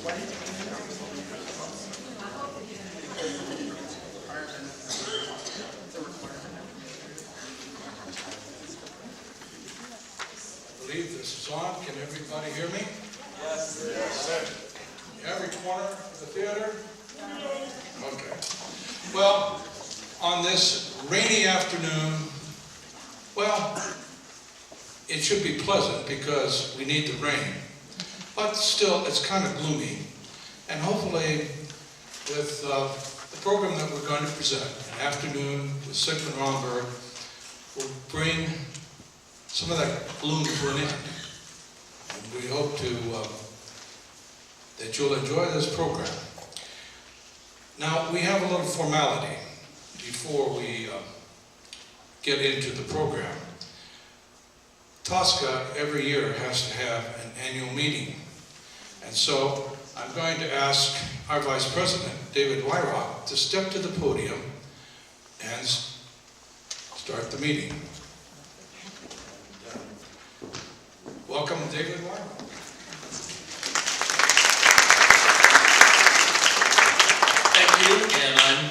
I believe this is on. Can everybody hear me? Yes. Yes. Every corner of the theater? Okay. Well, on this rainy afternoon, well, it should be pleasant because we need the rain. But still, it's kind of gloomy. And hopefully, with the program that we're going to present, an afternoon with Sigmond Romberg, will bring some of that gloom to an end. And we hope that you'll enjoy this program. Now, we have a little formality before we get into the program. Tosca every year has to have an annual meeting. And so I'm going to ask our Vice President, David Wyrock, to step to the podium and start the meeting. Welcome, David Wyrock. Thank you, and I'm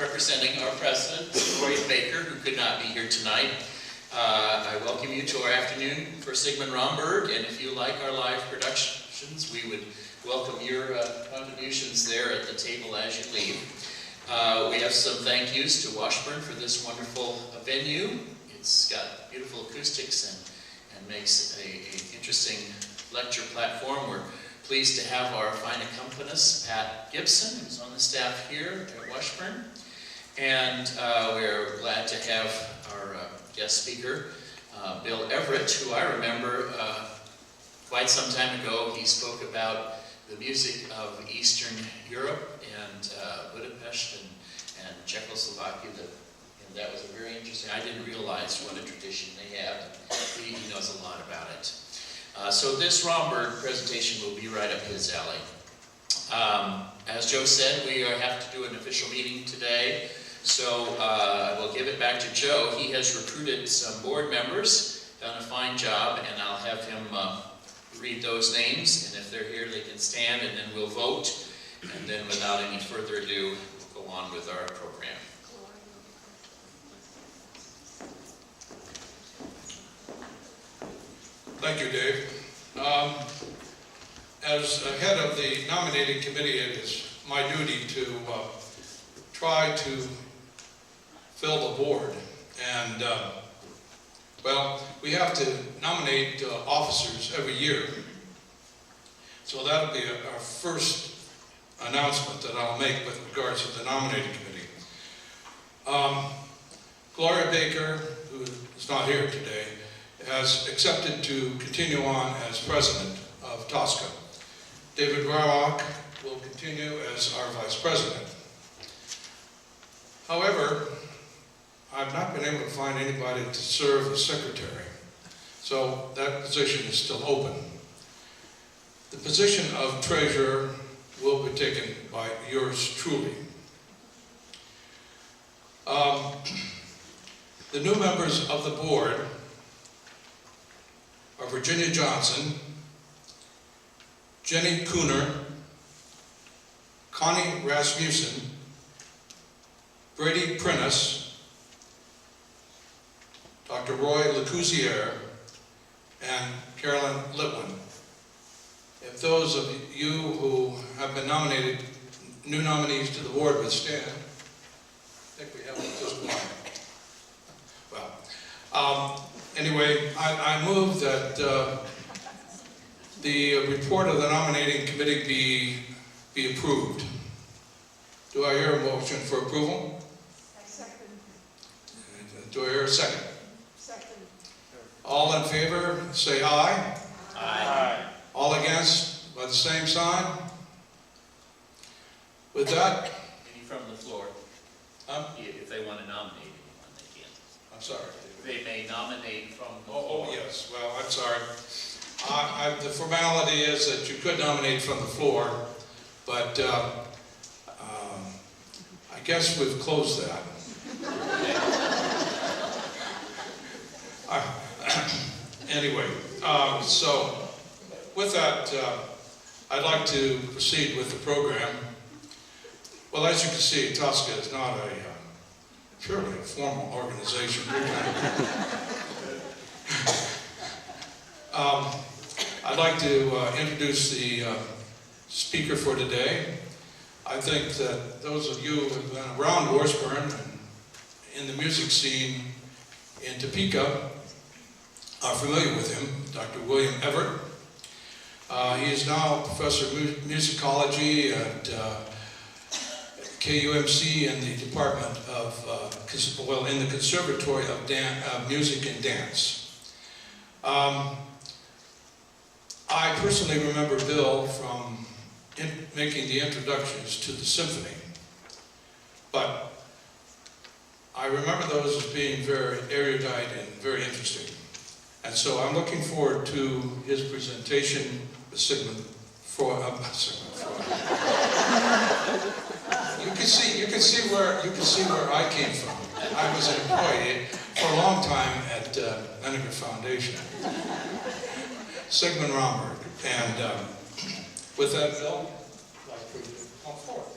representing our president, Roy Baker, who could not be here tonight. I welcome you to our afternoon for Sigmond Romberg, and if you like our live productions, we would welcome your contributions there at the table as you leave. We have some thank yous to Washburn for this wonderful venue. It's got beautiful acoustics and makes an interesting lecture platform. We're pleased to have our fine accompanist, Pat Gibson, who's on the staff here at Washburn. And we're glad to have our guest speaker, Bill Everett, who I remember quite some time ago. He spoke about the music of Eastern Europe and Budapest and Czechoslovakia. And that was a very interesting, I didn't realize what a tradition they have. He knows a lot about it. So this Romberg presentation will be right up his alley. As Joe said, we have to do an official meeting today. So I will give it back to Joe. He has recruited some board members, done a fine job, and I'll have him read those names. And if they're here, they can stand, and then we'll vote. And then without any further ado, we'll go on with our program. Thank you, Dave. As head of the nominating committee, it is my duty to try to fill the board. And, well, we have to nominate officers every year. So that'll be our first announcement that I'll make with regards to the nominating committee. Gloria Baker, who is not here today, has accepted to continue on as president of Tosca. David Wyrock will continue as our vice president. However, I've not been able to find anybody to serve as secretary, so that position is still open. The position of treasurer will be taken by yours truly. The new members of the board are Virginia Johnson, Jenny Cooner, Connie Rasmussen, Brady Prentice, Dr. Roy Lecousier, and Carolyn Litwin. If those of you who have been nominated, new nominees to the board, would stand. I think we have just one. Well, anyway, I move that the report of the nominating committee be approved. Do I hear a motion for approval? Second. Do I hear a second? Second. All in favor, say aye. Aye. All against, by the same sign. With that, Any from the floor? If they want to nominate anyone, they can. I'm sorry. They may nominate from the Oh, floor. yes, well, I'm sorry. The formality is that you could nominate from the floor, but I guess we've closed that. Anyway, so with that, I'd like to proceed with the program. Well, as you can see, TSCA is not a purely a formal organization. I'd like to introduce the speaker for today. I think that those of you who have been around Washburn and in the music scene in Topeka are familiar with him, Dr. William Everett. He is now a professor of musicology at KUMC in the Department of, well, in the Conservatory of Music and Dance. I personally remember Bill from making the introductions to the symphony, but I remember those as being very erudite and very interesting. And so I'm looking forward to his presentation with Sigmund Freud. You can see where I came from. I was an employee for a long time at Leninger Foundation. Sigmund Romberg. And with that, Bill, I'd like for you to come forward.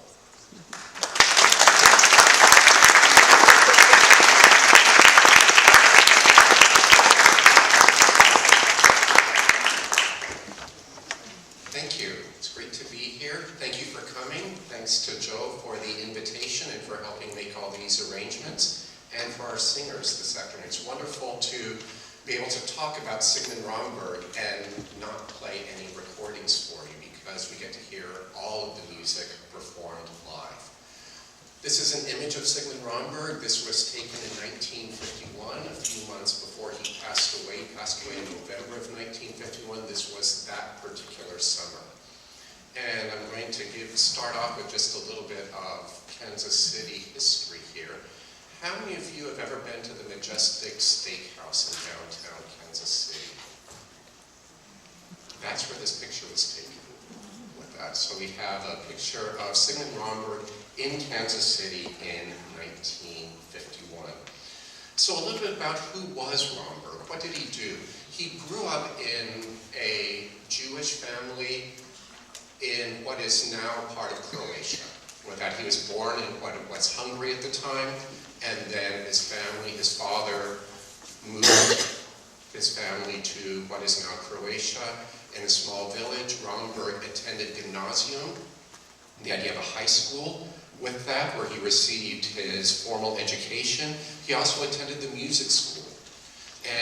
Thank you. It's great to be here. Thank you for coming. Thanks to Joe for the invitation and for helping make all these arrangements, and for our singers this afternoon. It's wonderful to be able to talk about Sigmond Romberg and not play any recordings for you, because we get to hear all of the music performed live. This is an image of Sigmund Romberg. This was taken in 1951, a few months before he passed away. He passed away in November of 1951. This was that particular summer. And I'm going to start off with just a little bit of Kansas City history here. How many of you have ever been to the Majestic Steakhouse in downtown Kansas City? That's where this picture was taken with that. So we have a picture of Sigmund Romberg in Kansas City in 1951. So a little bit about who was Romberg. What did he do? He grew up in a Jewish family in what is now part of Croatia. With that, he was born in what was Hungary at the time, and then his family, his father, moved his family to what is now Croatia in a small village. Romberg attended gymnasium, the idea of a high school. With that, where he received his formal education, he also attended the music school.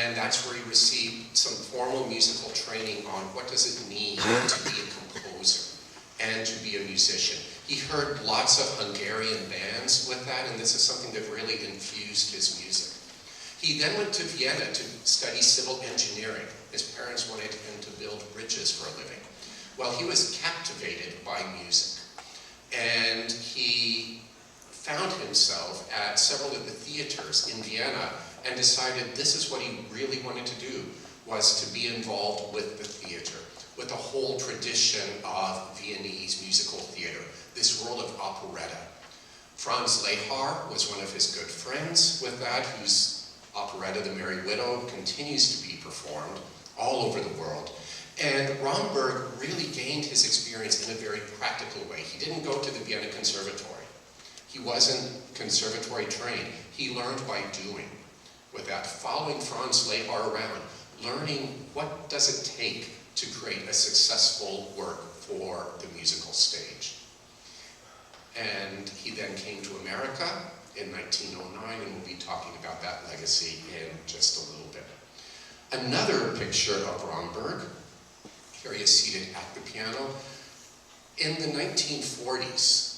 And that's where he received some formal musical training on what does it mean to be a composer and to be a musician. He heard lots of Hungarian bands with that, and this is something that really infused his music. He then went to Vienna to study civil engineering. His parents wanted him to build bridges for a living. Well, he was captivated by music, and he found himself at several of the theaters in Vienna and decided this is what he really wanted to do, was to be involved with the theater, with the whole tradition of Viennese musical theater, this world of operetta. Franz Lehar was one of his good friends with that, whose operetta, The Merry Widow, continues to be performed all over the world. And Romberg really gained his experience in a very practical way. He didn't go to the Vienna Conservatory. He wasn't conservatory trained. He learned by doing. With that, following Franz Lehar around, learning what does it take to create a successful work for the musical stage. And he then came to America in 1909, and we'll be talking about that legacy in just a little bit. Another picture of Romberg, here he is seated at the piano. In the 1940s,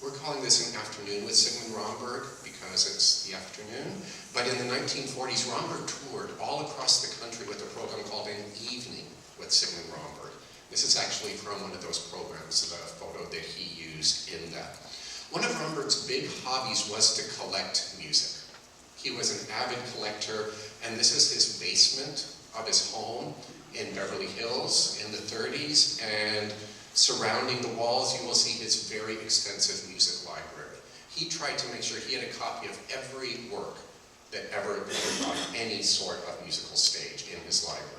we're calling this an afternoon with Sigmund Romberg because it's the afternoon, but in the 1940s, Romberg toured all across the country with a program called An Evening with Sigmund Romberg. This is actually from one of those programs, the photo that he used in that. One of Romberg's big hobbies was to collect music. He was an avid collector, and this is his basement of his home in Beverly Hills in the 30s, and surrounding the walls you will see his very extensive music library. He tried to make sure he had a copy of every work that ever appeared on any sort of musical stage in his library.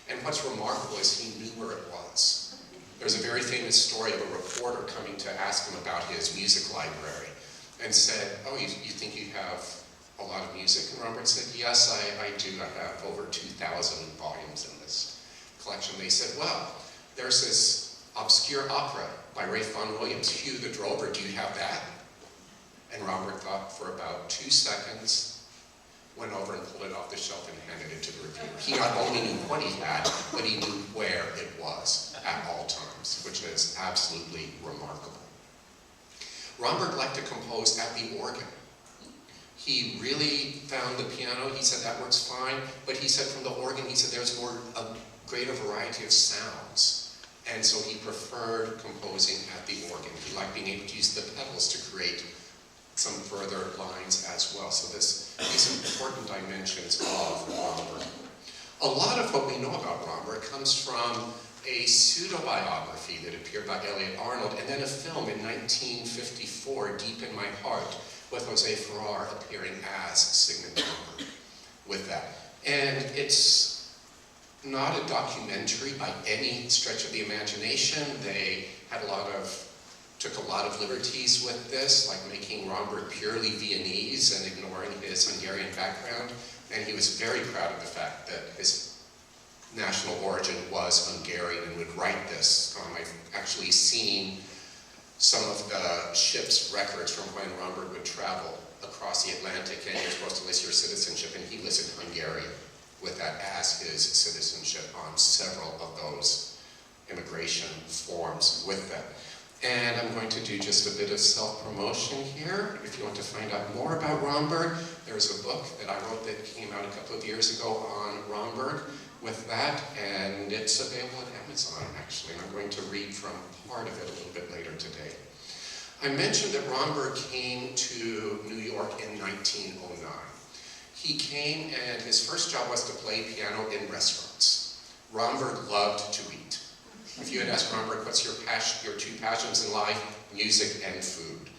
And what's remarkable is he knew where it was. There's a very famous story of a reporter coming to ask him about his music library and said, oh, you think you have a lot of music? And Romberg said, yes, I do. I have over 2,000 volumes in this collection. They said, well, there's this obscure opera by Ralph Vaughan Williams, Hugh the Drover. Do you have that? And Romberg thought for about 2 seconds, went over and pulled it off the shelf and handed it to the reviewer. He not only knew what he had, but he knew where it was at all times, which is absolutely remarkable. Romberg liked to compose at the organ. He really found the piano, he said that works fine, but he said from the organ, he said there's a greater variety of sounds. And so he preferred composing at the organ. He liked being able to use the pedals to create some further lines as well. So these important dimensions of Romberg. A lot of what we know about Romberg comes from a pseudo-biography that appeared by Elliot Arnold, and then a film in 1954, Deep in My Heart, with Jose Ferrer appearing as Sigmond Romberg with that. And it's not a documentary by any stretch of the imagination. They had took a lot of liberties with this, like making Romberg purely Viennese and ignoring his Hungarian background. And he was very proud of the fact that his national origin was Hungarian and would write this. I've actually seen some of the ship's records from when Romberg would travel across the Atlantic, and he was supposed to list your citizenship, and he listed Hungarian with that as his citizenship on several of those immigration forms with that. And I'm going to do just a bit of self-promotion here. If you want to find out more about Romberg, there's a book that I wrote that came out a couple of years ago on Romberg with that, and it's available at Amazon, actually, and I'm going to read from part of it a little bit later today. I mentioned that Romberg came to New York in 1909. He came, and his first job was to play piano in restaurants. Romberg loved to eat. If you had asked Romberg, what's your two passions in life? Music and food.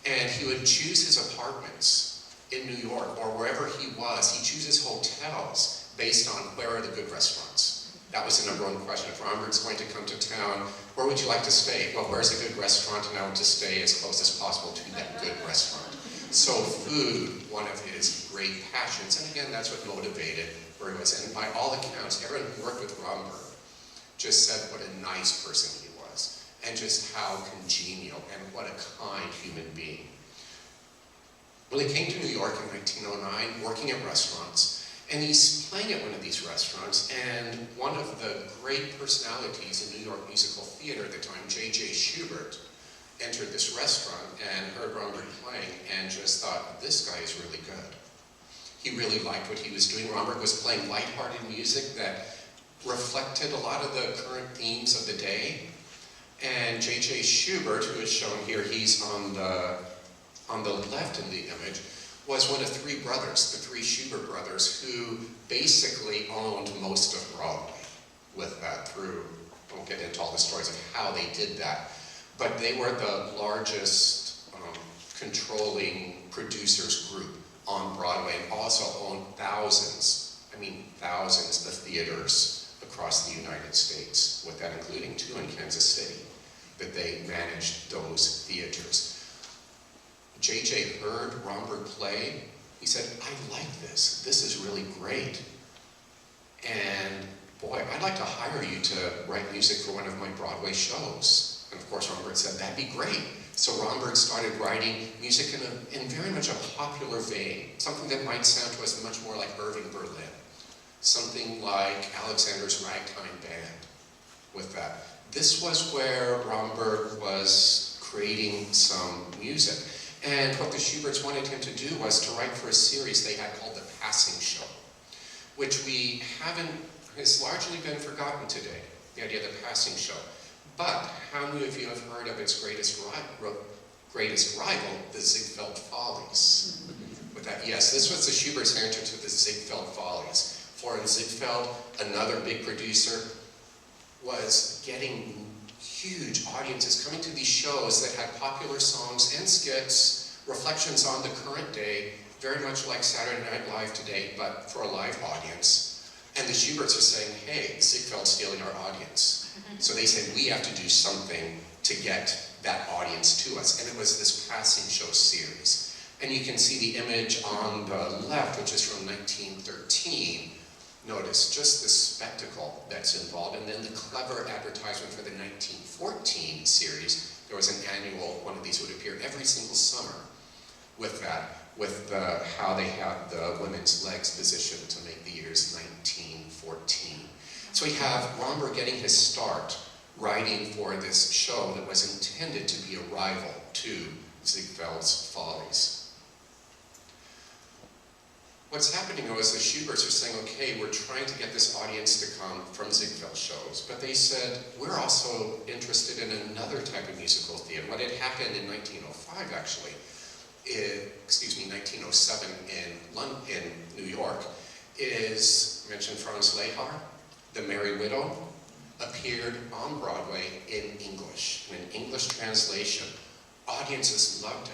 And he would choose his apartments in New York, or wherever he was. He chooses hotels based on where are the good restaurants. That was the #1 question. If Romberg's going to come to town, where would you like to stay? Well, where's a good restaurant? And I want to stay as close as possible to that good restaurant. So food, one of his great passions, and again, that's what motivated where he was. And by all accounts, everyone who worked with Romberg just said what a nice person he was, and just how congenial, and what a kind human being. Well, he came to New York in 1909, working at restaurants, and he's playing at one of these restaurants, and one of the great personalities in New York musical theater at the time, J.J. Schubert, entered this restaurant and heard Romberg playing and just thought, this guy is really good. He really liked what he was doing. Romberg was playing lighthearted music that reflected a lot of the current themes of the day. And J.J. Schubert, who is shown here, he's on the left in the image, was one of 3 brothers, the 3 Schubert brothers, who basically owned most of Broadway with that through, I won't get into all the stories of how they did that, but they were the largest controlling producers group on Broadway, and also owned thousands of theaters across the United States, with that including 2 in Kansas City, that they managed those theaters. J.J. heard Romberg play. He said, I like this. This is really great. And boy, I'd like to hire you to write music for one of my Broadway shows. And of course, Romberg said, that'd be great. So Romberg started writing music in very much a popular vein, something that might sound to us much more like Irving Berlin, something like Alexander's Ragtime Band with that. This was where Romberg was creating some music. And what the Schuberts wanted him to do was to write for a series they had called The Passing Show, which has largely been forgotten today, the idea of The Passing Show. But how many of you have heard of its greatest rival, the Ziegfeld Follies? With that, yes, this was the Schuberts' answer to the Ziegfeld Follies. Florian Ziegfeld, another big producer, was getting huge audiences coming to these shows that had popular songs and skits, reflections on the current day, very much like Saturday Night Live today, but for a live audience. And the Schuberts are saying, hey, Ziegfeld's stealing our audience. So they said, we have to do something to get that audience to us. And it was this passing show series. And you can see the image on the left, which is from 1913. Notice just the spectacle that's involved. And then the clever advertisement for the 1914 series. There was an annual, one of these would appear every single summer with that, with how they had the women's legs positioned to make the years 1914. So we have Romberg getting his start writing for this show that was intended to be a rival to Ziegfeld's Follies. What's happening though is the Schuberts are saying, okay, we're trying to get this audience to come from Ziegfeld shows, but they said, we're also interested in another type of musical theater. What had happened in 1905 actually, 1907 in New York, is, mentioned Franz Lehar, The Merry Widow, appeared on Broadway in English, in an English translation. Audiences loved it.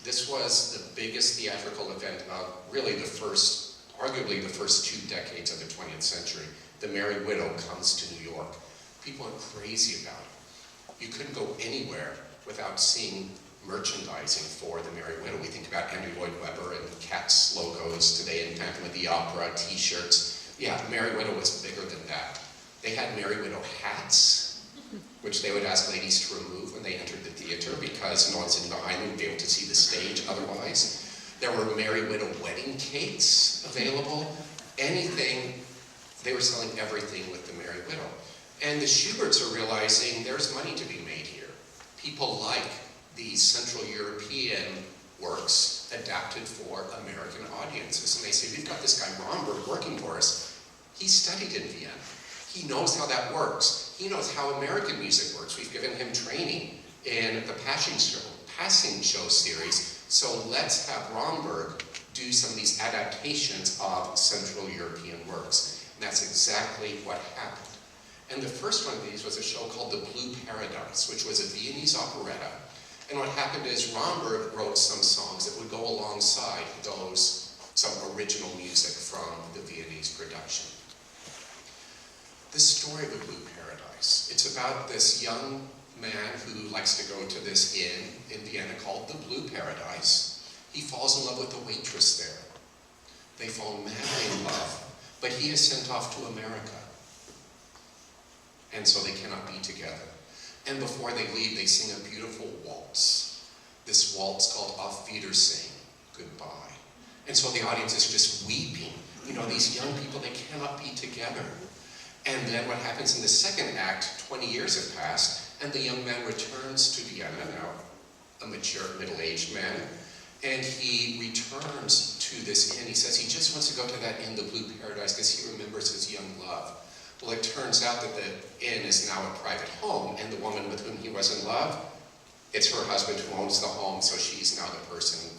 This was the biggest theatrical event of really arguably the first 2 decades of the 20th century. The Merry Widow comes to New York. People are crazy about it. You couldn't go anywhere without seeing merchandising for the Merry Widow. We think about Andrew Lloyd Webber and Cats logos today in Phantom of the Opera, t-shirts. Yeah, the Merry Widow was bigger than that. They had Merry Widow hats, which they would ask ladies to remove when they entered the theater because no one sitting behind them would be able to see the stage otherwise. There were Merry Widow wedding cakes available. Anything, they were selling everything with the Merry Widow. And the Schuberts are realizing there's money to be made here. People like these Central European works adapted for American audiences. And they say, we've got this guy Romberg working for us. He studied in Vienna. He knows how that works. He knows how American music works. We've given him training in the Passing Show series. So let's have Romberg do some of these adaptations of Central European works. And that's exactly what happened. And the first one of these was a show called The Blue Paradise, which was a Viennese operetta. And what happened is Romberg wrote some songs that would go alongside some original music from the Viennese production. The story of The Blue Paradise. It's about this young man who likes to go to this inn in Vienna called the Blue Paradise. He falls in love with the waitress there. They fall madly in love, but he is sent off to America. And so they cannot be together. And before they leave, they sing a beautiful waltz. This waltz called Auf Wiedersehen, goodbye. And so the audience is just weeping. You know, these young people, they cannot be together. And then what happens in the second act, 20 years have passed, and the young man returns to Vienna, now a mature, middle-aged man, and he returns to this inn. He says he just wants to go to that inn, the Blue Paradise, because he remembers his young love. Well, it turns out that the inn is now a private home, and the woman with whom he was in love, it's her husband who owns the home, so she's now the person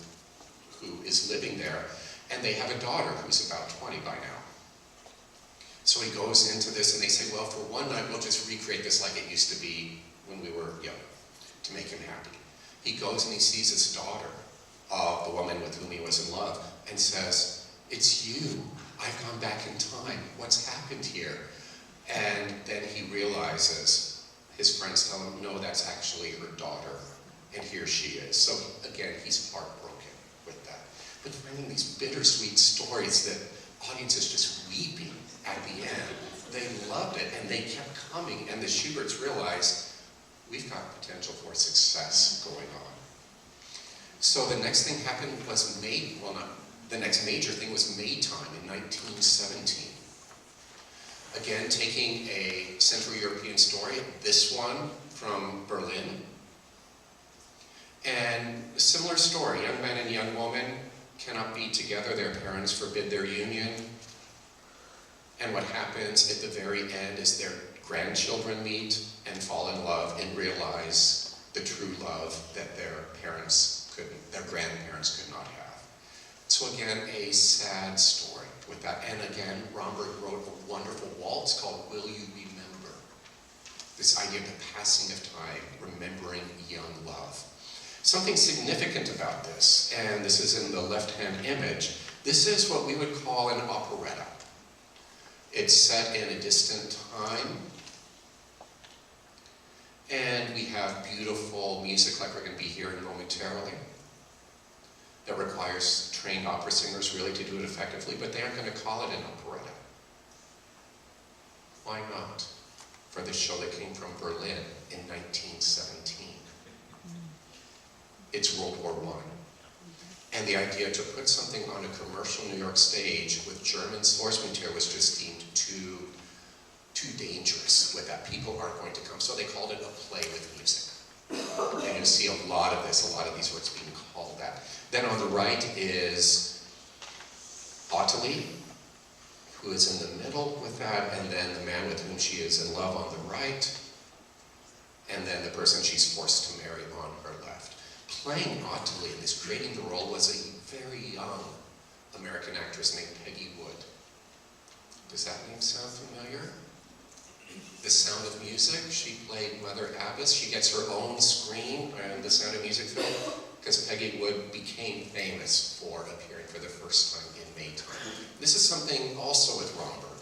who is living there. And they have a daughter who's about 20 by now. So he goes into this and they say, well, for one night, we'll just recreate this like it used to be when we were young, to make him happy. He goes and he sees his daughter, the woman with whom he was in love, and says, it's you. I've gone back in time. What's happened here? And then he realizes, his friends tell him, no, that's actually her daughter, and here she is. So again, he's heartbroken with that. But finding these bittersweet stories that audiences just weeping at the end. They loved it, and they kept coming, and the Schuberts realized, we've got potential for success going on. So the next thing happened was the next major thing was Maytime in 1917. Again, taking a Central European story, this one from Berlin. And a similar story, young man and young woman cannot be together, their parents forbid their union. And what happens at the very end is their grandchildren meet and fall in love and realize the true love that their grandparents could not have. So again, a sad story with that. And again, Romberg wrote a wonderful waltz called Will You Remember? This idea of the passing of time, remembering young love. Something significant about this, and this is in the left-hand image, this is what we would call an operetta. It's set in a distant time. And we have beautiful music like we're going to be hearing momentarily that requires trained opera singers really to do it effectively, but they aren't going to call it an operetta. Why not? For this show that came from Berlin in 1917. It's World War I. And the idea to put something on a commercial New York stage with German source material was just deemed too dangerous with that. People aren't going to come. So they called it a play with music. And you see a lot of these words being called that. Then on the right is Ottilie, who is in the middle with that, and then the man with whom she is in love on the right, and then the person she's forced to marry on her left. Playing Ottilie in this, creating the role, was a very young American actress named Peggy Wood. Does that name sound familiar? The Sound of Music. She played Mother Abbess. She gets her own screen in the Sound of Music film because Peggy Wood became famous for appearing for the first time in Maytime. This is something also with Romberg,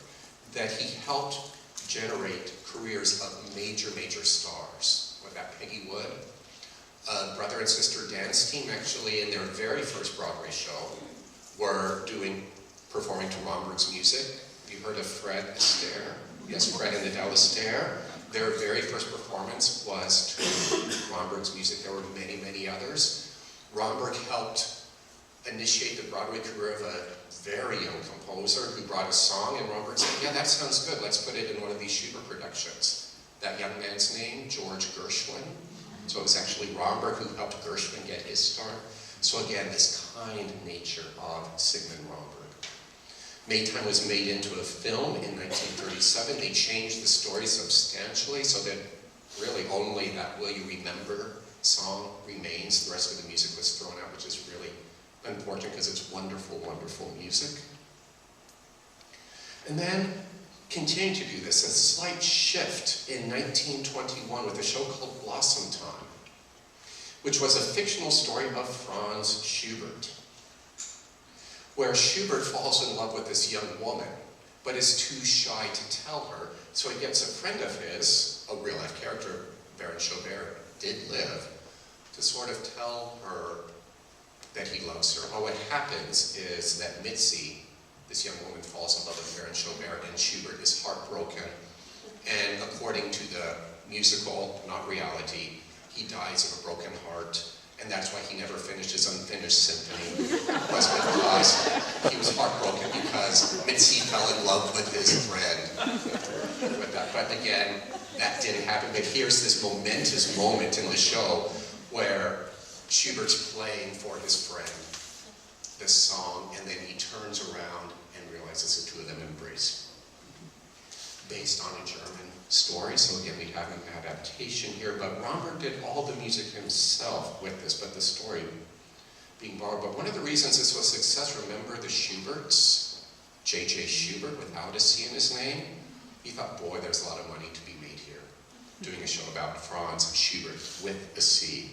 that he helped generate careers of major, major stars. With that Peggy Wood, brother and sister dance team actually in their very first Broadway show were performing to Romberg's music. Have you heard of Fred Astaire? Yes, Fred and Adele Astaire. Their very first performance was to Romberg's music. There were many, many others. Romberg helped initiate the Broadway career of a very young composer who brought a song, and Romberg said, yeah, that sounds good. Let's put it in one of these Schubert productions. That young man's name, George Gershwin. So it was actually Romberg who helped Gershwin get his start. So again, this kind nature of Sigmond Romberg. Maytime was made into a film in 1937. They changed the story substantially so that really only that Will You Remember song remains. The rest of the music was thrown out, which is really important because it's wonderful, wonderful music. And then continuing to do this, a slight shift in 1921 with a show called Blossom Time, which was a fictional story of Franz Schubert, where Schubert falls in love with this young woman, but is too shy to tell her, so he gets a friend of his, a real-life character, Baron Schobert did live, to sort of tell her that he loves her. Well, what happens is that Mitzi, this young woman, falls in love with Baron Schobert, and Schubert is heartbroken. And according to the musical, not reality, he dies of a broken heart. And that's why he never finished his unfinished symphony, was because he was heartbroken because Mitzi fell in love with his friend. With that. But again, that didn't happen. But here's this momentous moment in the show where Schubert's playing for his friend this song, and then he turns around and realizes the two of them embrace. Based on a German story, so again, we have an adaptation here, but Romberg did all the music himself with this, but the story being borrowed. But one of the reasons this was a success, remember the Schuberts? J.J. Schubert, without a C in his name? He thought, boy, there's a lot of money to be made here, doing a show about Franz Schubert with a C.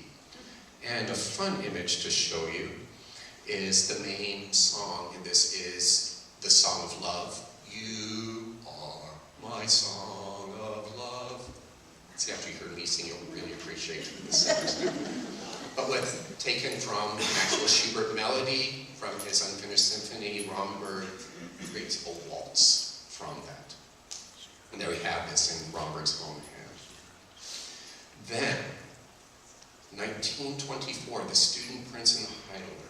And a fun image to show you is the main song, and this is the Song of Love. You are my song of love. See, after you heard me sing, you'll really appreciate the singers. But taken from an actual Schubert melody from his unfinished symphony, Romberg creates a waltz from that. And there we have this in Romberg's own hand. Then, 1924, The Student Prince in Heidelberg.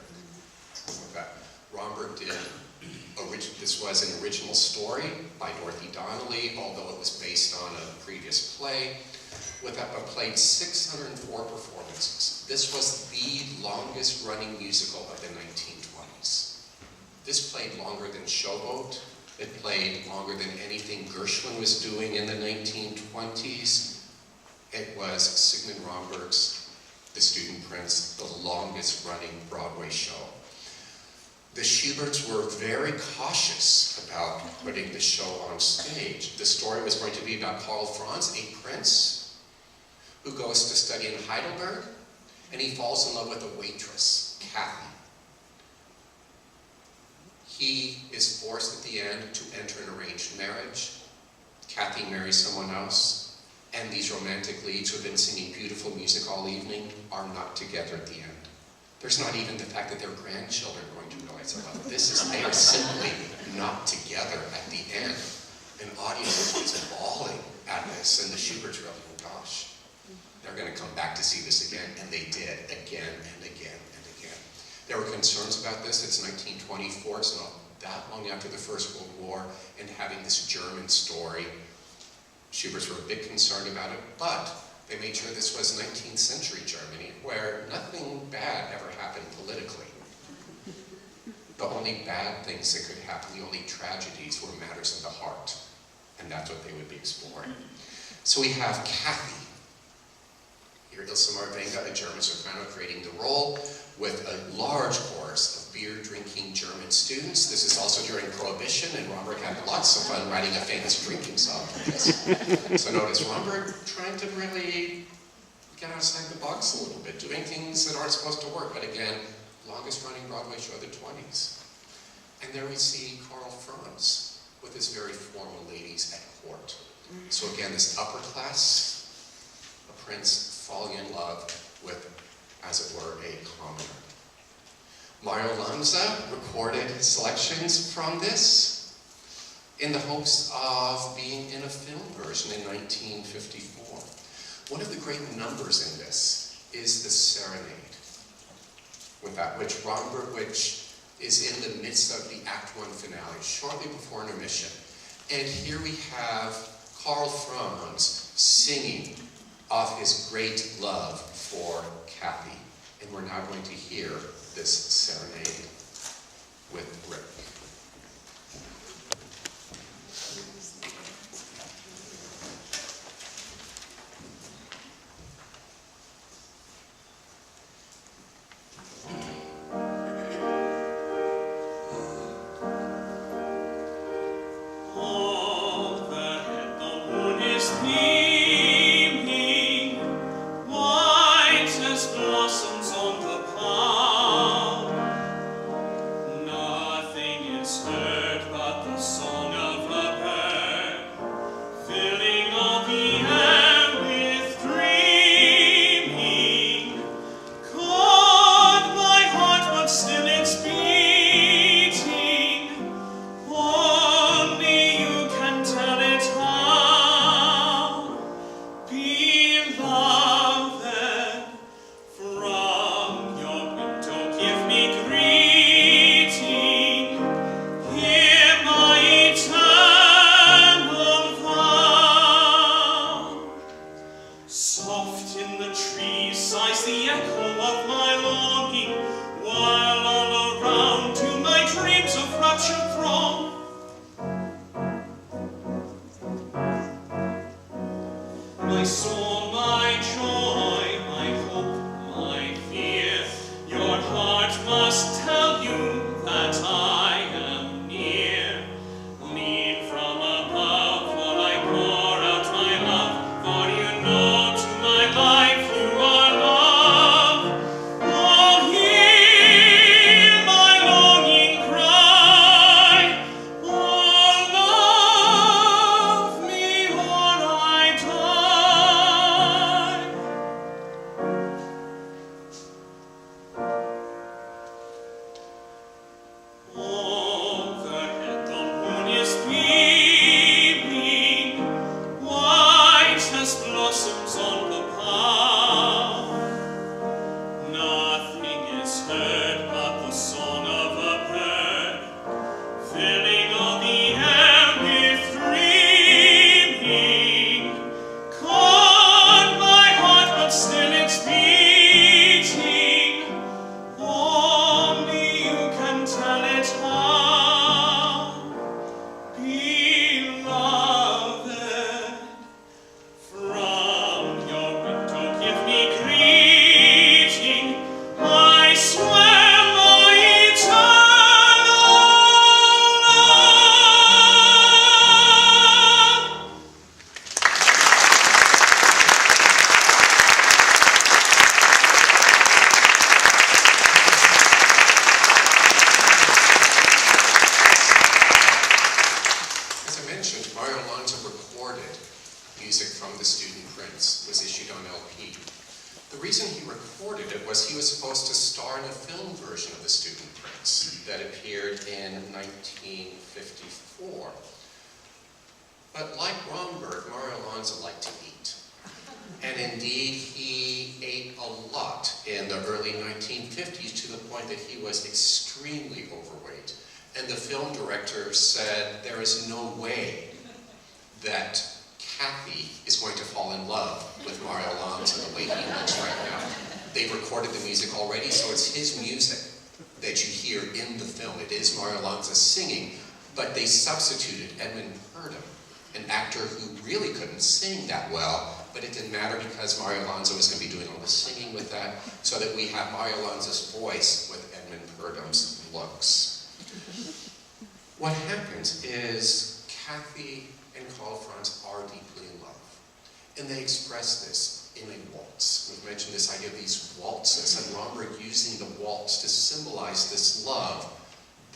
Romberg did, this was an original story by Dorothy Donnelly, although it was based on a previous play, but played 604 performances. This was the longest running musical of the 1920s. This played longer than Showboat. It played longer than anything Gershwin was doing in the 1920s. It was Sigmund Romberg's The Student Prince, the longest running Broadway show. The Schuberts were very cautious about putting the show on stage. The story was going to be about Karl Franz, a prince, who goes to study in Heidelberg, and he falls in love with a waitress, Kathy. He is forced at the end to enter an arranged marriage. Kathy marries someone else, and these romantic leads who have been singing beautiful music all evening are not together at the end. There's not even the fact that their grandchildren are going to realize about this. They are simply not together at the end. An audience was bawling at this, and the Schuberts were like, oh gosh, they're going to come back to see this again, and they did, again and again and again. There were concerns about this. It's 1924, so not that long after the First World War, and having this German story. Schuberts were a bit concerned about it, but they made sure this was 19th century Germany, where nothing bad ever happened politically. The only bad things that could happen, the only tragedies, were matters of the heart. And that's what they would be exploring. So we have Kathy. Here, Ilse Marvenga, a German soprano, creating the role with a large chorus of beer-drinking German students. This is also during Prohibition, and Romberg had lots of fun writing a famous drinking song for this. So notice Romberg trying to really get outside the box a little bit, doing things that aren't supposed to work. But again, longest running Broadway show of the 20s. And there we see Karl Franz with his very formal ladies at court. So again, this upper class, a prince falling in love with, as it were, a commoner. Mario Lanza recorded selections from this in the hopes of being in a film version in 1954. One of the great numbers in this is the Serenade, with that which is in the midst of the Act 1 finale, shortly before intermission. And here we have Karl Franz singing of his great love for Kathy. And we're now going to hear this serenade with Rick. reason he recorded it was he was supposed to star in a film version of The Student Prince that appeared in 1954. But like Romberg, Mario Alonso liked to eat. And indeed, he ate a lot in the early 1950s to the point that he was extremely overweight. And the film director said, there is no way that Kathy is going to fall in love with Mario Alonso the way he looks right now. They've recorded the music already, so it's his music that you hear in the film. It is Mario Alonso singing, but they substituted Edmund Purdom, an actor who really couldn't sing that well, but it didn't matter because Mario Alonso was going to be doing all the singing with that, so that we have Mario Alonso's voice with Edmund Purdom's looks. What happens is Kathy and Carl Franz are deeply in love, and they express this in a waltz. We've mentioned this idea of these waltzes, and Romberg using the waltz to symbolize this love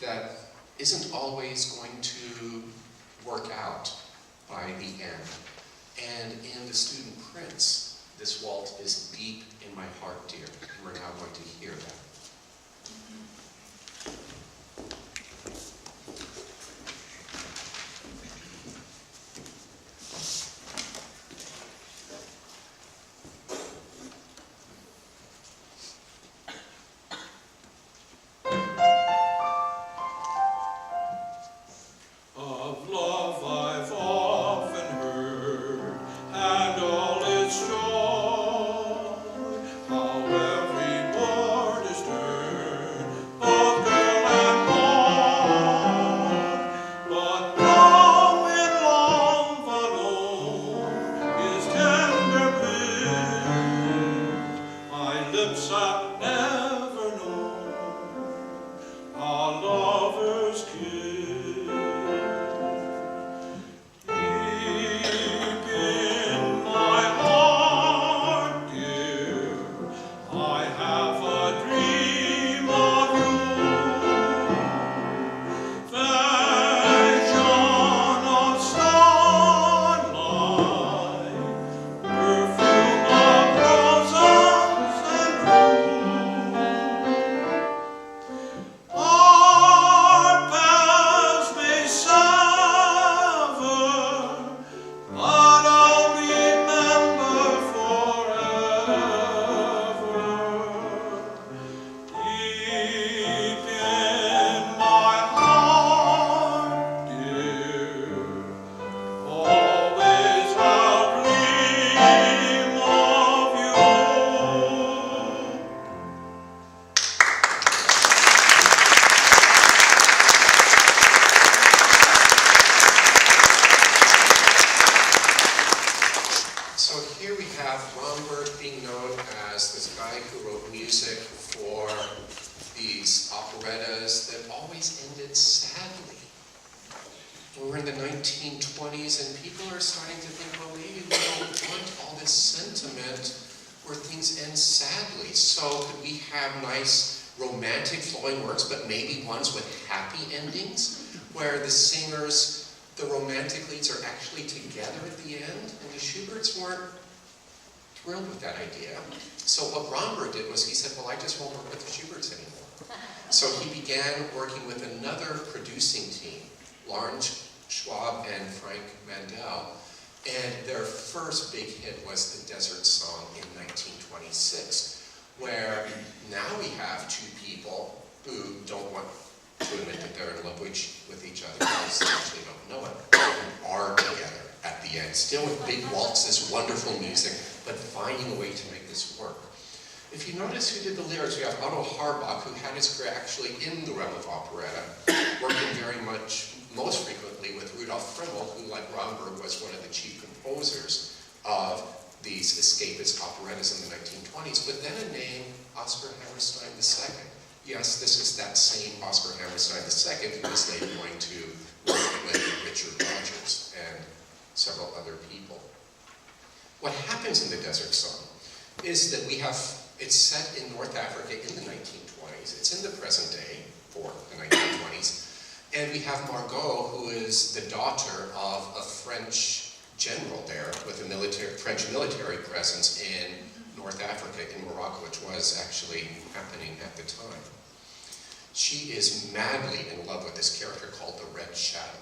that isn't always going to work out by the end. And in The Student Prince, this waltz is deep in my heart, dear, and we're now going to hear that. Where now we have two people who don't want to admit that they're in love with each other, because they actually don't know it, are together at the end, still with big waltzes, wonderful music, but finding a way to make this work. If you notice who did the lyrics, we have Otto Harbach, who had his career actually in the realm of operetta, working very much, most frequently with Rudolf Frimmel, who, like Romberg, was one of the chief composers of these escapist operettas in the 1920s, but then a name, Oscar Hammerstein II. Yes, this is that same Oscar Hammerstein II who was later going to work with Richard Rogers and several other people. What happens in the Desert Song is that we have, it's set in North Africa in the 1920s. It's in the present day for the 1920s. And we have Margot, who is the daughter of a French general there with a French military presence in North Africa, in Morocco, which was actually happening at the time. She is madly in love with this character called the Red Shadow.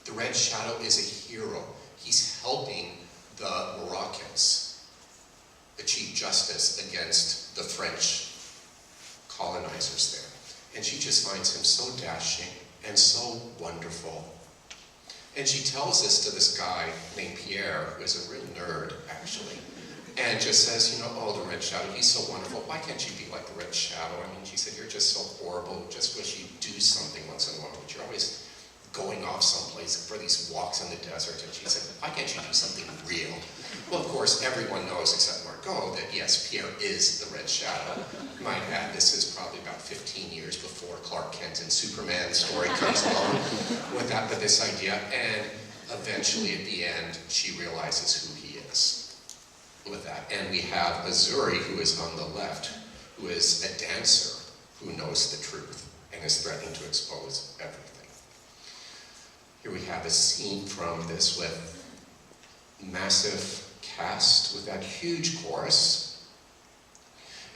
The Red Shadow is a hero. He's helping the Moroccans achieve justice against the French colonizers there. And she just finds him so dashing and so wonderful. And she tells this to this guy named Pierre, who is a real nerd, actually, and just says, you know, oh, the Red Shadow, he's so wonderful. Why can't you be like the Red Shadow? I mean, she said, you're just so horrible. Just wish you'd do something once in a while. But you're always going off someplace for these walks in the desert. And she said, why can't you do something real? Well, of course, everyone knows, except Margot, that yes, Pierre is the Red Shadow. Might add, this is probably about 15 years before Clark Kent and Superman story comes along with that, but this idea. And eventually, at the end, she realizes who he is with that. And we have Azuri, who is on the left, who is a dancer who knows the truth and is threatening to expose everything. Here we have a scene from this with massive cast with that huge chorus.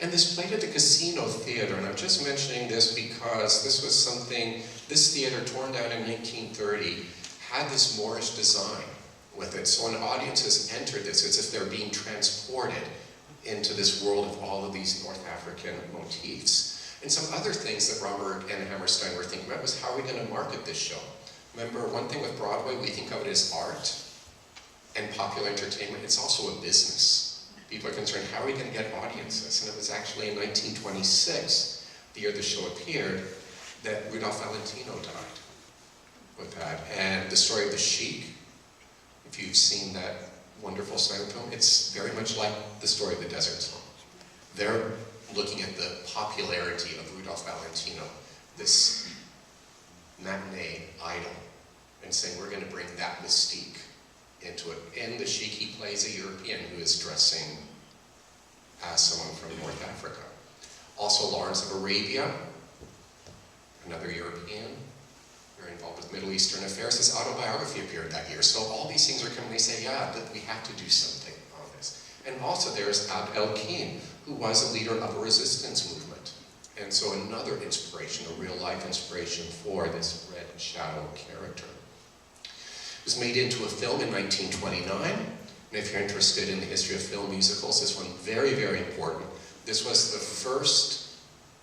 And this played at the Casino Theater, and I'm just mentioning this because this was something, this theater torn down in 1930 had this Moorish design with it. So when audiences entered this, it's as if they're being transported into this world of all of these North African motifs. And some other things that Romberg and Hammerstein were thinking about was, how are we going to market this show? Remember, one thing with Broadway, we think of it as art and popular entertainment. It's also a business. People are concerned, how are we going to get audiences? And it was actually in 1926, the year the show appeared, that Rudolph Valentino died with that. And the story of the Sheik, if you've seen that wonderful silent film, it's very much like the story of the Desert Song. They're looking at the popularity of Rudolph Valentino, this matinee idol, and saying, we're going to bring that mystique into it. In the Sheik, he plays a European who is dressing as someone from North Africa. Also, Lawrence of Arabia, another European, very involved with Middle Eastern affairs. His autobiography appeared that year. So all these things are coming, they say, yeah, that we have to do something on this. And also there's Abd el-Keen, who was a leader of a resistance movement. And so another inspiration, a real life inspiration for this Red Shadow character. It was made into a film in 1929. And if you're interested in the history of film musicals, this one very, very important. This was the first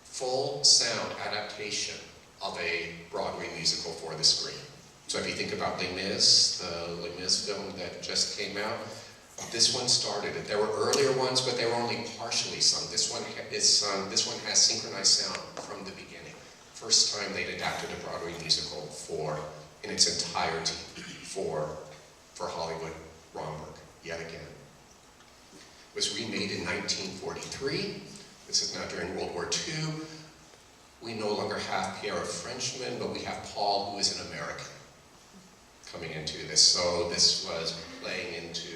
full sound adaptation of a Broadway musical for the screen. So if you think about Les Mis, the Les Mis film that just came out, this one started it. There were earlier ones, but they were only partially sung. This one is sung, this one has synchronized sound from the beginning. First time they'd adapted a Broadway musical in its entirety for Hollywood Romberg, yet again. It was remade in 1943. This is now during World War II. We no longer have Pierre, a Frenchman, but we have Paul, who is an American, coming into this. So this was playing into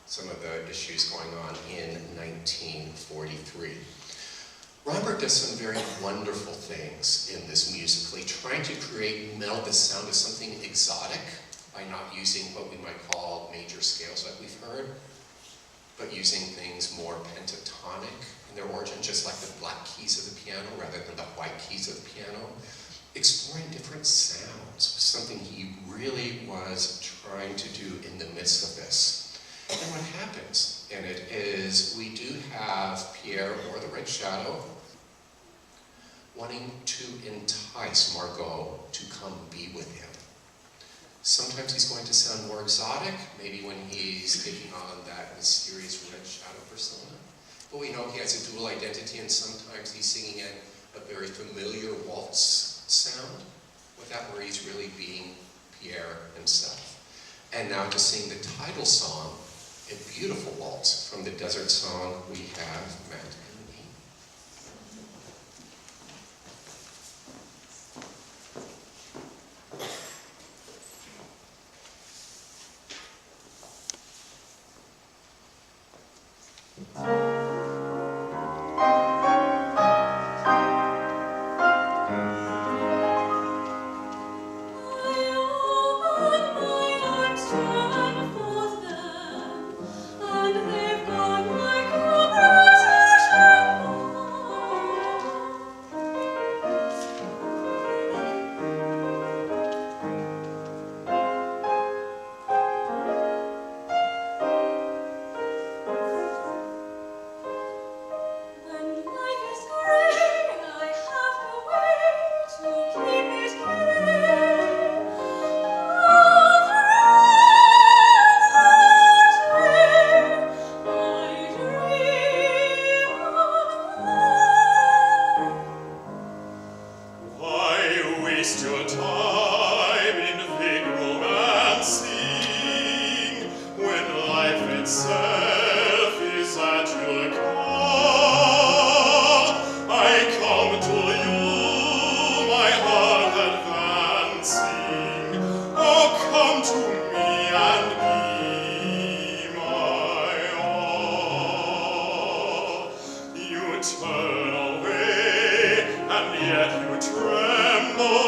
some of the issues going on in 1943. Romberg does some very wonderful things in this musically, trying to meld the sound of something exotic by not using what we might call major scales like we've heard, but using things more pentatonic in their origin, just like the black keys of the piano rather than the white keys of the piano. Exploring different sounds was something he really was trying to do in the midst of this. And what happens in it is we do have Pierre, or the Red Shadow, wanting to entice Margot to come be with him. Sometimes he's going to sound more exotic, maybe when he's taking on that mysterious Red Shadow persona. But we know he has a dual identity, and sometimes he's singing in a very familiar waltz sound, with that where he's really being Pierre himself. And now to sing the title song, a beautiful waltz from the Desert Song, we have Matt and me. And they've gone like operas turn away, and yet you tremble.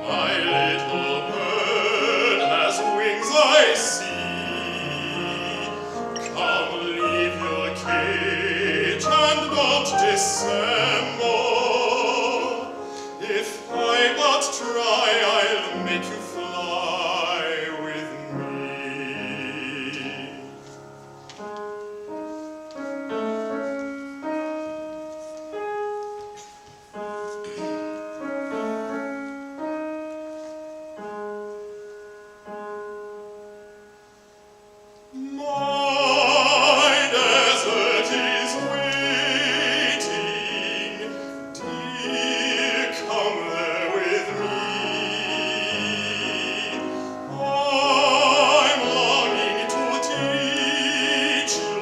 My little bird has wings, I see. Come, leave your cage and don't dissemble. If I but try, I'll make you fly with me. My desert is waiting, dear, come there with me. I'm longing to teach you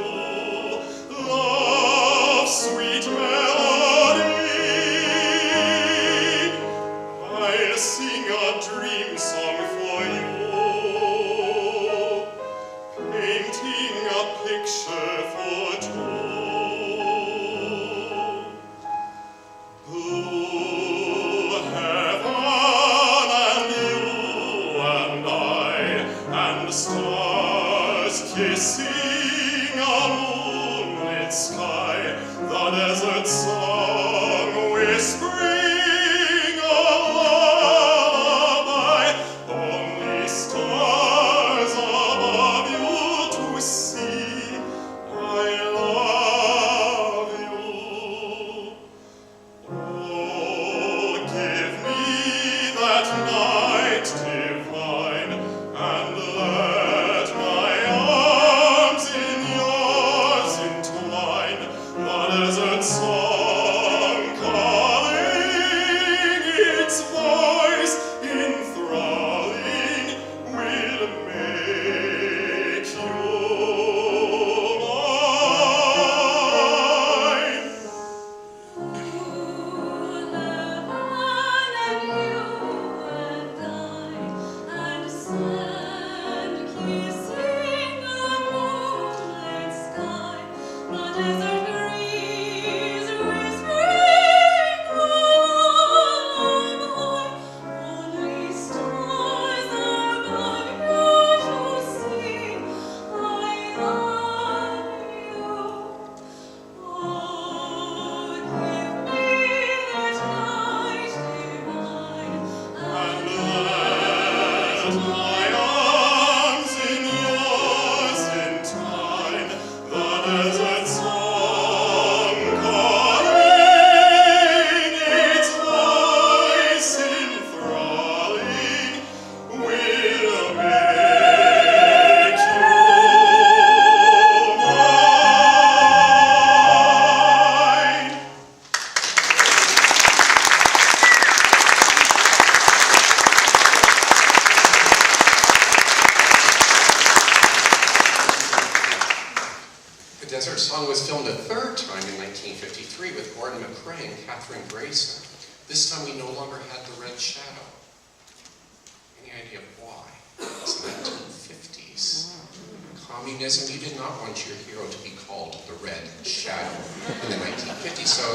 love's sweet melody. I'll sing a dream song for you, painting a picture for two. Blue heaven and you and I, and the stars kissing a moonlit sky, the desert song whispering a lullaby, only stars above you to see. I love you. Oh, give me that night divine, and let my arms in yours entwine. The desert song calling, its voice enthralling, will make you mine. And let my arms in yours entwine, the desert song calling, its voice enthralling, will make you mine. The Desert Song was filmed a third time in 1953 with Gordon MacRae and Catherine Grayson. This time we no longer had the red shadow. Any idea why? It's the 1950s. Communism, you did not want your hero to be called the Red Shadow in the 1950s. So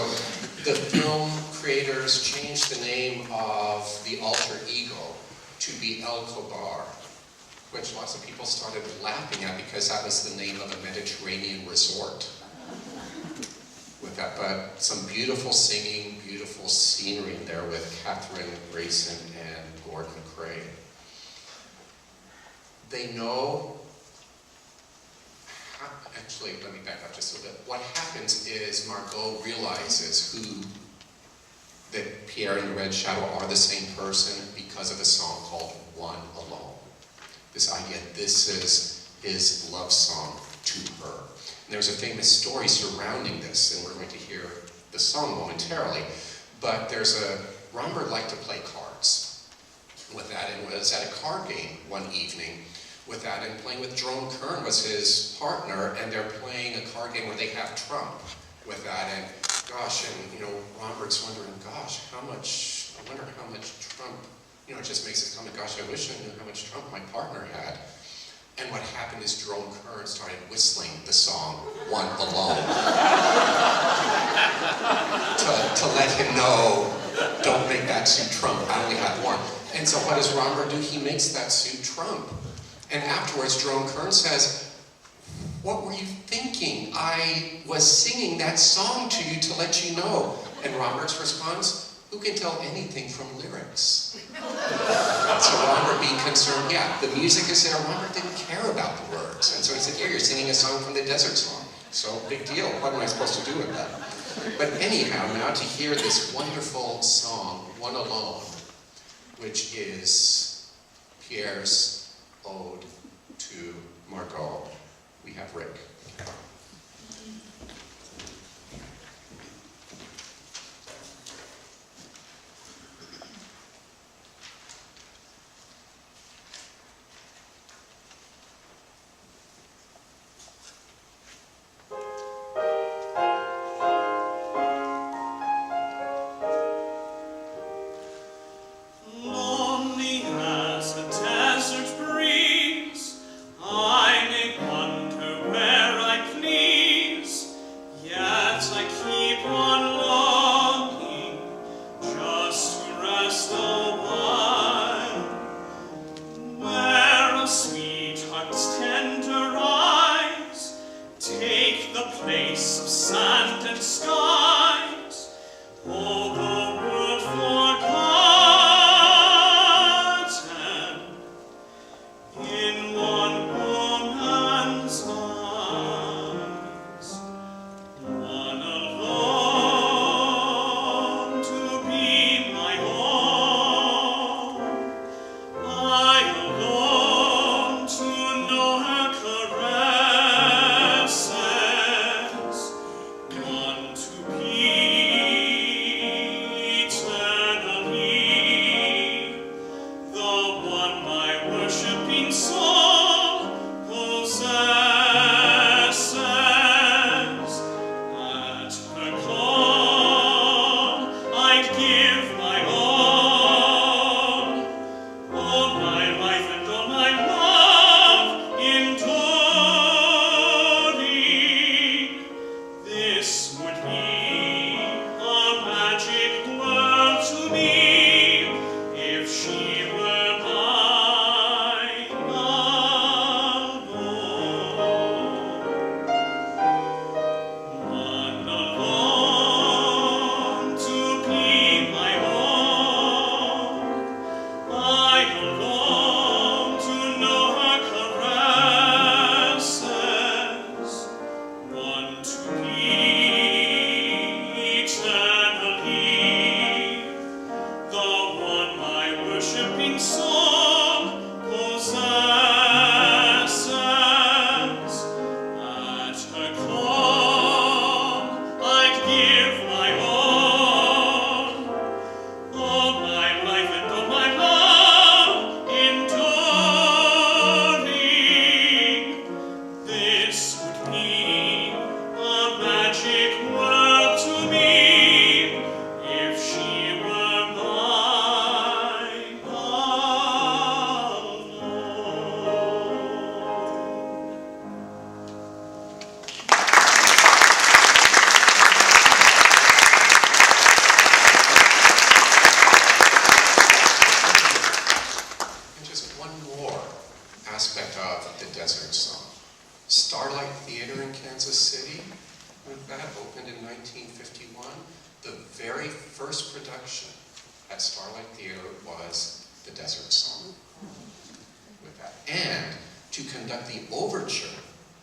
the film creators changed the name of the alter ego to be El Kobar, which lots of people started laughing at because that was the name of a Mediterranean resort. With that, but some beautiful singing, beautiful scenery in there with Catherine Grayson and Gordon MacRae. They know, actually, let me back up just a little bit. What happens is Margot realizes that Pierre and the Red Shadow are the same person because of a song called One Alone. This idea, this is his love song to her. And there's a famous story surrounding this, and we're going to hear the song momentarily. But Romberg liked to play cards with that, and was at a card game one evening with that, and playing with Jerome Kern was his partner, and they're playing a card game where they have Trump with that, and gosh, and Romberg's wondering, gosh, I wonder how much Trump, it just makes it comment, gosh, I wish I knew how much Trump my partner had. And what happened is Jerome Kern started whistling the song one alone. to let him know, don't make that suit trump, I only have one. And so what does Romberg do? He makes that suit trump. And afterwards, Jerome Kern says, what were you thinking? I was singing that song to you to let you know. And Romberg's response, who can tell anything from lyrics? So Romberg being concerned, yeah, the music is there. Romberg didn't care about the words. And so he said, here, you're singing a song from the Desert Song. So big deal, what am I supposed to do with that? But anyhow, now to hear this wonderful song, One Alone, which is Pierre's Ode to Margot. We have Rick.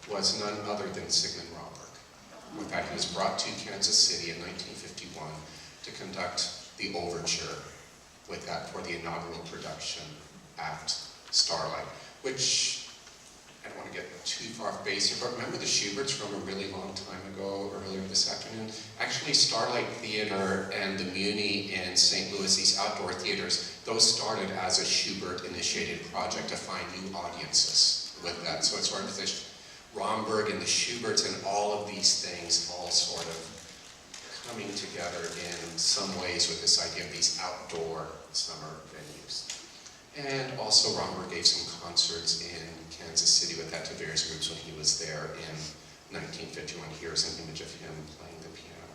Was none other than Sigmond Romberg. In fact, he was brought to Kansas City in 1951 to conduct the overture with that for the inaugural production at Starlight, which I don't want to get too far off base here, but remember the Schuberts from a really long time ago, earlier this afternoon? Actually, Starlight Theater and the Muni in St. Louis, these outdoor theaters, those started as a Schubert-initiated project to find new audiences with that. So it's sort of this Romberg and the Schuberts and all of these things all sort of coming together in some ways with this idea of these outdoor summer venues. And also Romberg gave some concerts in Kansas City with that to various groups when he was there in 1951. Here's an image of him playing the piano.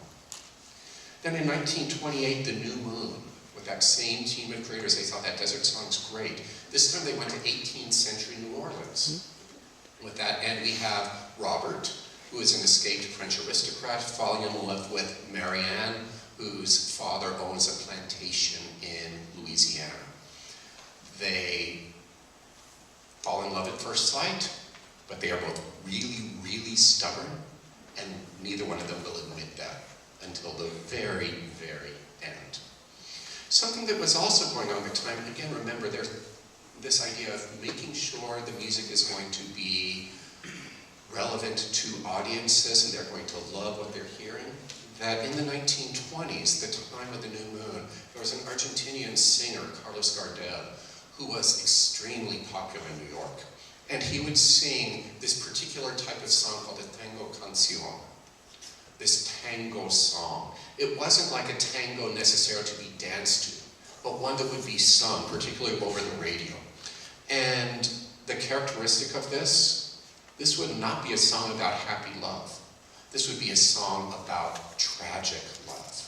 Then in 1928, The New Moon, with that same team of creators. They thought that desert song's great. This time they went to 18th century New Orleans with that, and we have Robert, who is an escaped French aristocrat, falling in love with Marianne, whose father owns a plantation in Louisiana. They fall in love at first sight, but they are both really, really stubborn, and neither one of them will admit that until the very, very end. Something that was also going on at the time, and again, remember, there's this idea of making sure the music is going to be relevant to audiences and they're going to love what they're hearing, that in the 1920s, the time of the new moon, there was an Argentinian singer, Carlos Gardel, who was extremely popular in New York. And he would sing this particular type of song called a tango canción, this tango song. It wasn't like a tango necessarily to be danced to, but one that would be sung, particularly over the radio. And the characteristic of this would not be a song about happy love. This would be a song about tragic love.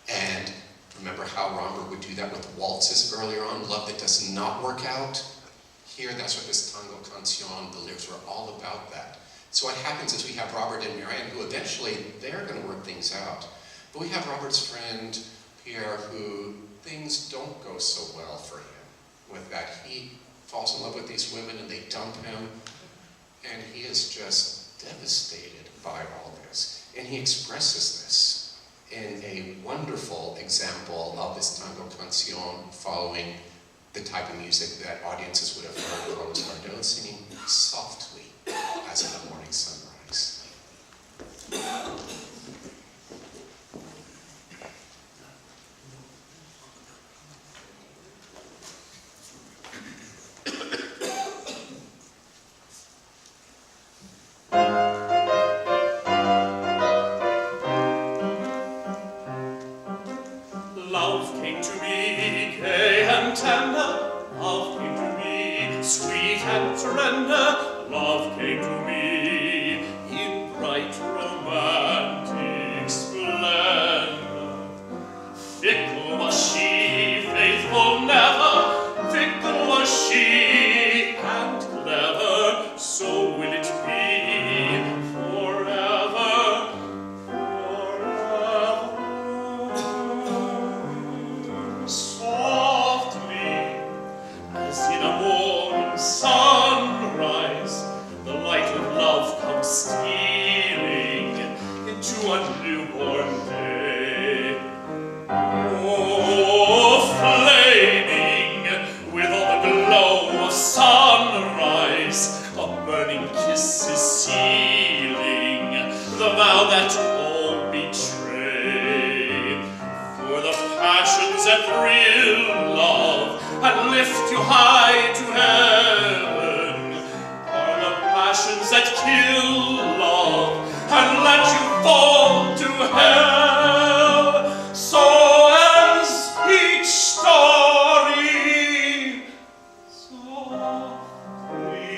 And remember how Romberg would do that with waltzes earlier on, love that does not work out? Here, that's what this tango canción, the lyrics were all about that. So what happens is we have Robert and Marianne, who eventually, they're going to work things out. But we have Robert's friend, Pierre, who things don't go so well for him with that. He falls in love with these women and they dump him, and he is just devastated by all this. And he expresses this in a wonderful example of this tango canción following the type of music that audiences would have heard Carlos Gardel singing softly as in the morning sunrise. Love came to me, gay and tender. Love came to me, sweet and surrender. Love came to me in bright romantic splendor. Fickle was she, faithful never. Fickle was she, and clever. So will it be forever, forever. Softly, as in a morning sunrise, the light of love comes stealing into a newborn day. Oh, flaming with all the glow of sunrise, a burning kiss is sealing the vow that all betray. For the passions that thrill love and lift you high to heaven are the passions that kill love and let you fall to hell. So ends each story, softly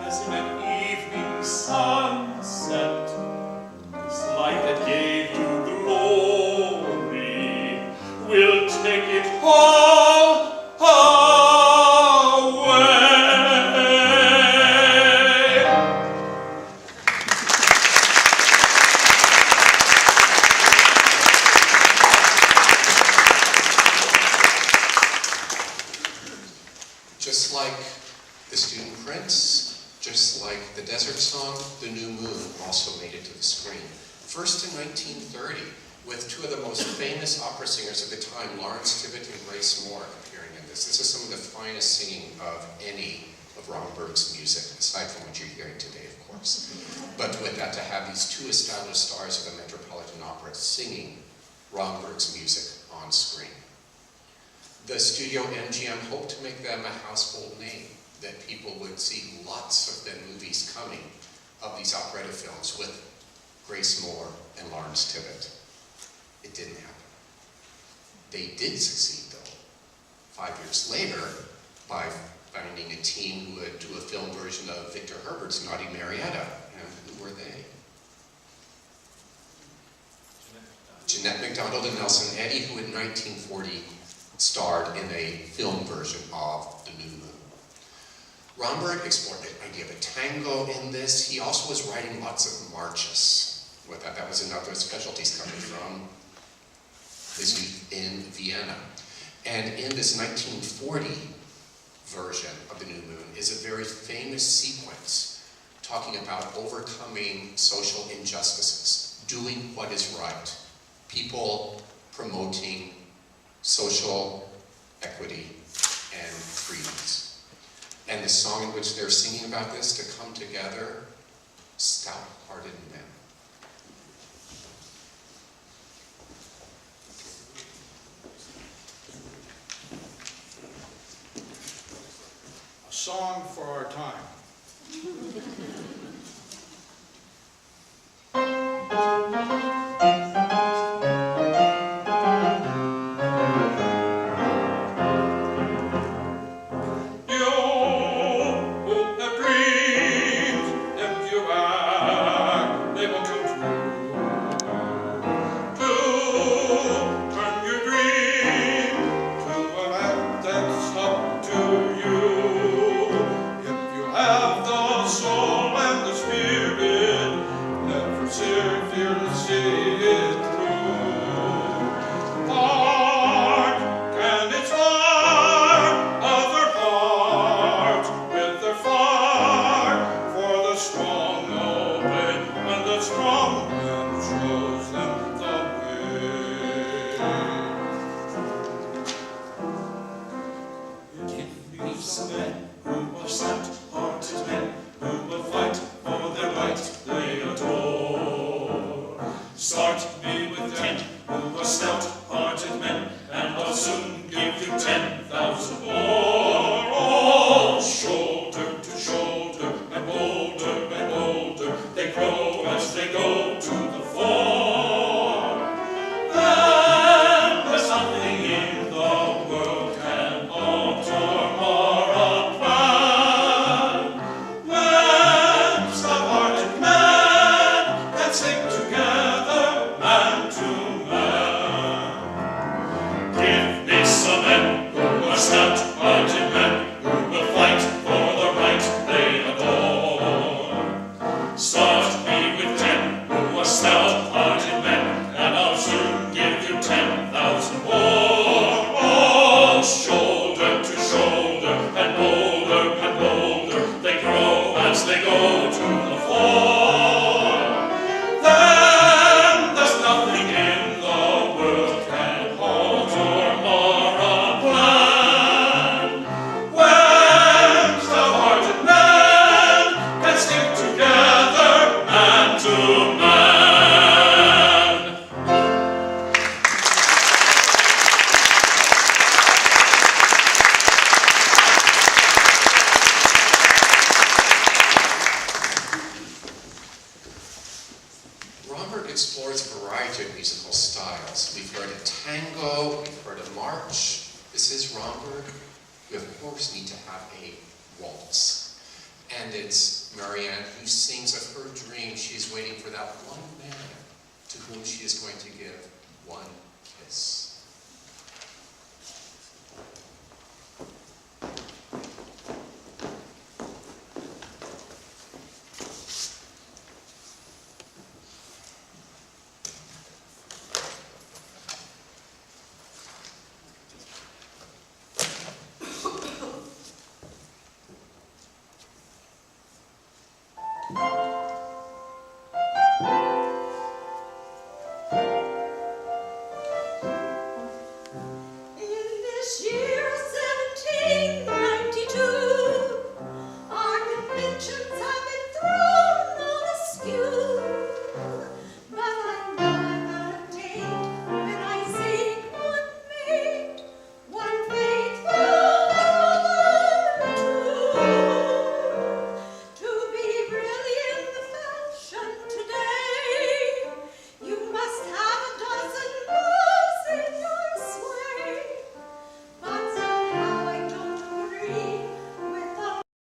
as in an evening sunset. This light that gave you glory will take it all away. Just like the Student Prince, just like the Desert Song, The New Moon also made it to the screen. First in 1930, with two of the most famous opera singers of the time, Lawrence Tibbett and Grace Moore, appearing in this. This is some of the finest singing of any of Romberg's music, aside from what you're hearing today, of course. But with that, to have these two established stars of the Metropolitan Opera singing Romberg's music on screen. The studio MGM hoped to make them a household name, that people would see lots of their movies coming of these operetta films with Grace Moore and Lawrence Tibbett. It didn't happen. They did succeed, though, 5 years later, by finding a team who would do a film version of Victor Herbert's Naughty Marietta, and who were they? Jeanette MacDonald and Nelson Eddy, who in 1940 starred in a film version of The New Moon. Romberg explored the idea of a tango in this. He also was writing lots of marches with that. That was another specialties coming from his youth in Vienna. And in this 1940 version of The New Moon is a very famous sequence talking about overcoming social injustices, doing what is right, people promoting social equity and freedoms. And the song in which they're singing about this, to come together, stout-hearted men. A song for our time. Romberg explores a variety of musical styles. We've heard a tango, we've heard a march. This is Romberg. We of course need to have a waltz. And it's Marianne who sings of her dream. She's waiting for that one man to whom she is going to give one kiss.